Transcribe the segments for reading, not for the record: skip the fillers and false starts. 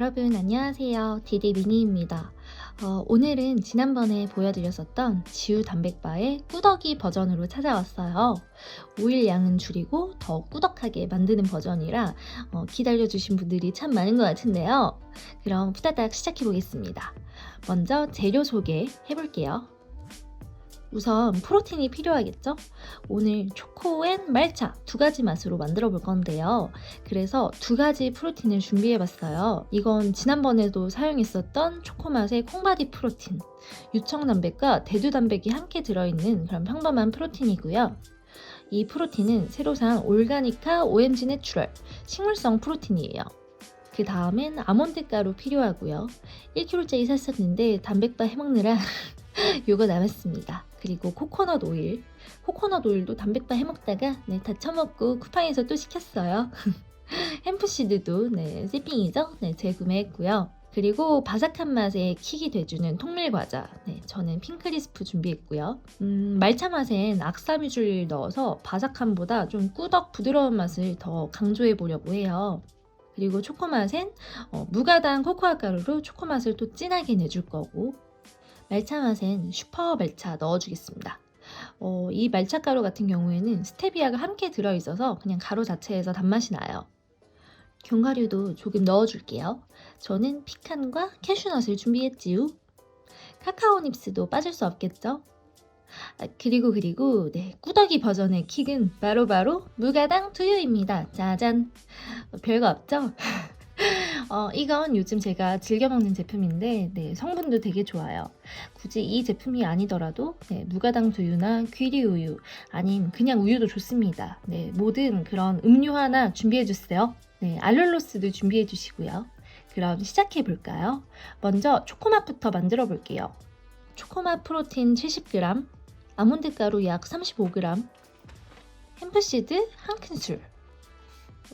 여러분 안녕하세요. 디디미니입니다. 오늘은 지난번에 보여드렸었던 지우 단백바의 꾸덕이 버전으로 찾아왔어요. 오일 양은 줄이고 더 꾸덕하게 만드는 버전이라 기다려주신 분들이 참 많은 것 같은데요. 그럼 후다닥 시작해 보겠습니다. 먼저 재료 소개해볼게요. 우선 프로틴이 필요하겠죠? 오늘 초코 앤 말차 두 가지 맛으로 만들어 볼 건데요. 그래서 두 가지 프로틴을 준비해 봤어요. 이건 지난번에도 사용했었던 초코맛의 콩바디 프로틴, 유청 단백과 대두 단백이 함께 들어있는 그런 평범한 프로틴이고요. 이 프로틴은 새로 산 올가니카 OMG 내추럴 식물성 프로틴이에요. 그 다음엔 아몬드 가루 필요하고요. 1kg짜리 샀었는데 단백바 해먹느라 요거 남았습니다. 그리고 코코넛 오일. 코코넛 오일도 단백바 해먹다가 다 처먹고 쿠팡에서 또 시켰어요. 햄프시드도 세핑이죠? 재구매했고요. 그리고 바삭한 맛에 킥이 돼주는 통밀과자. 저는 핑크리스프 준비했고요. 말차 맛엔 악사뮤즐을 넣어서 바삭함보다 좀 꾸덕 부드러운 맛을 더 강조해 보려고 해요. 그리고 초코맛엔 무가당 코코아 가루로 초코맛을 또 진하게 내줄 거고, 말차 맛엔 슈퍼 말차 넣어주겠습니다. 이 말차 가루 같은 경우에는 스테비아가 함께 들어있어서 그냥 가루 자체에서 단맛이 나요. 견과류도 조금 넣어줄게요. 저는 피칸과 캐슈넛을 준비했지요. 카카오 닙스도 빠질 수 없겠죠? 그리고 꾸덕이 버전의 킥은 바로 무가당 두유입니다. 짜잔! 별거 없죠? 이건 요즘 제가 즐겨 먹는 제품인데 성분도 되게 좋아요. 굳이 이 제품이 아니더라도 무가당 두유나 귀리 우유 아님 그냥 우유도 좋습니다. 모든 그런 음료 하나 준비해 주세요. 알룰로스도 준비해 주시고요. 그럼 시작해 볼까요? 먼저 초코맛부터 만들어 볼게요. 초코맛 프로틴 70g, 아몬드 가루 약 35g, 햄프시드 1큰술.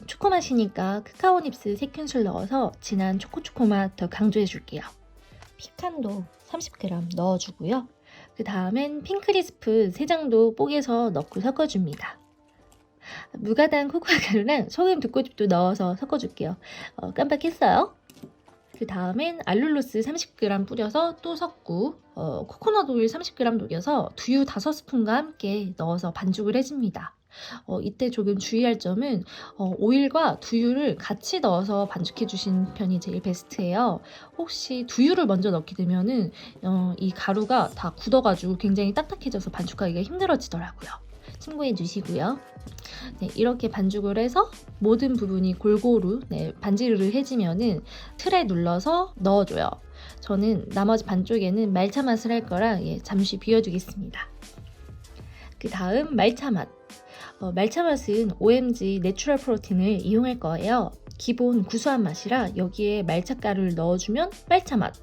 초코맛이니까 카카오 닙스 3큰술 넣어서 진한 초코맛 더 강조해 줄게요. 피칸도 30g 넣어주고요. 그 다음엔 핑크리스프 3장도 뽀개서 넣고 섞어줍니다. 무가당 코코아 가루랑 소금 2꼬집도 넣어서 섞어줄게요. 깜빡했어요. 그 다음엔 알룰로스 30g 뿌려서 또 섞고, 코코넛 오일 30g 녹여서 두유 5스푼과 함께 넣어서 반죽을 해줍니다. 이때 조금 주의할 점은 오일과 두유를 같이 넣어서 반죽해 주신 편이 제일 베스트예요. 혹시 두유를 먼저 넣게 되면은 이 가루가 다 굳어가지고 굉장히 딱딱해져서 반죽하기가 힘들어지더라고요. 참고해 주시고요. 이렇게 반죽을 해서 모든 부분이 골고루 반지르르해지면은 틀에 눌러서 넣어줘요. 저는 나머지 반쪽에는 말차 맛을 할 거라 잠시 비워두겠습니다. 그 다음 말차 맛. 말차 맛은 OMG 내추럴 프로틴을 이용할 거예요. 기본 구수한 맛이라 여기에 말차 가루를 넣어주면 말차 맛,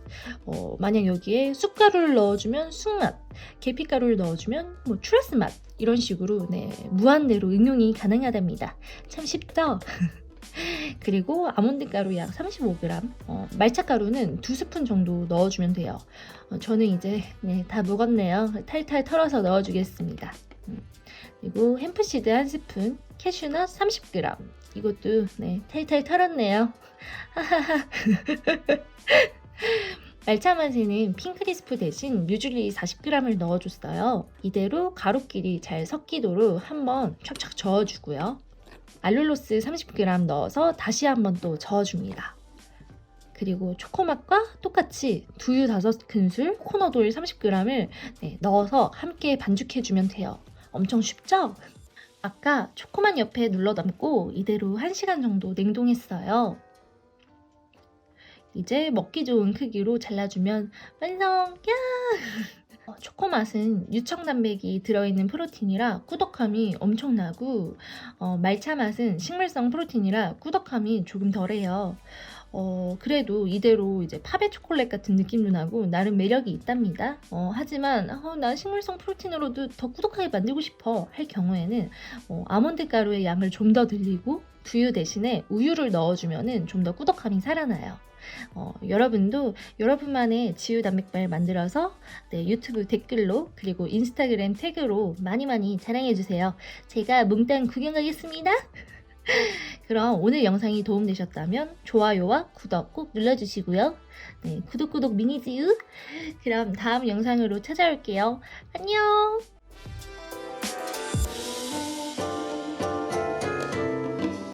만약 여기에 쑥가루를 넣어주면 쑥맛, 계피가루를 넣어주면 추러스 맛, 이런 식으로 무한대로 응용이 가능하답니다. 참 쉽죠? 그리고 아몬드 가루 약 35g, 말차 가루는 2스푼 정도 넣어주면 돼요. 저는 이제 다 녹았네요. 탈탈 털어서 넣어주겠습니다. 그리고 햄프시드 1스푼, 캐슈넛 30g. 이것도 탈탈 털었네요. 말차 맛에는 핑크리스프 대신 뮤즐리 40g을 넣어줬어요. 이대로 가루끼리 잘 섞이도록 한번 촥촥 저어주고요. 알룰로스 30g 넣어서 다시 한번 또 저어줍니다. 그리고 초코맛과 똑같이 두유 5큰술, 코코넛 오일 30g을 넣어서 함께 반죽해주면 돼요. 엄청 쉽죠? 아까 초코맛 옆에 눌러 담고 이대로 1시간 정도 냉동했어요. 이제 먹기 좋은 크기로 잘라주면 완성! 야! 초코맛은 유청 단백이 들어있는 프로틴이라 꾸덕함이 엄청나고, 말차 맛은 식물성 프로틴이라 꾸덕함이 조금 덜해요. 그래도 이대로 이제 팝의 초콜릿 같은 느낌도 나고 나름 매력이 있답니다. 하지만 난 식물성 프로틴으로도 더 꾸덕하게 만들고 싶어 할 경우에는 아몬드 가루의 양을 좀 더 늘리고 두유 대신에 우유를 넣어주면 좀 더 꾸덕함이 살아나요. 여러분도 여러분만의 지우 단백발 만들어서 유튜브 댓글로 그리고 인스타그램 태그로 많이 자랑해주세요. 제가 몽땅 구경 가겠습니다. 그럼 오늘 영상이 도움되셨다면 좋아요와 구독 꼭 눌러주시고요. 네, 구독 미니지우. 그럼 다음 영상으로 찾아올게요. 안녕!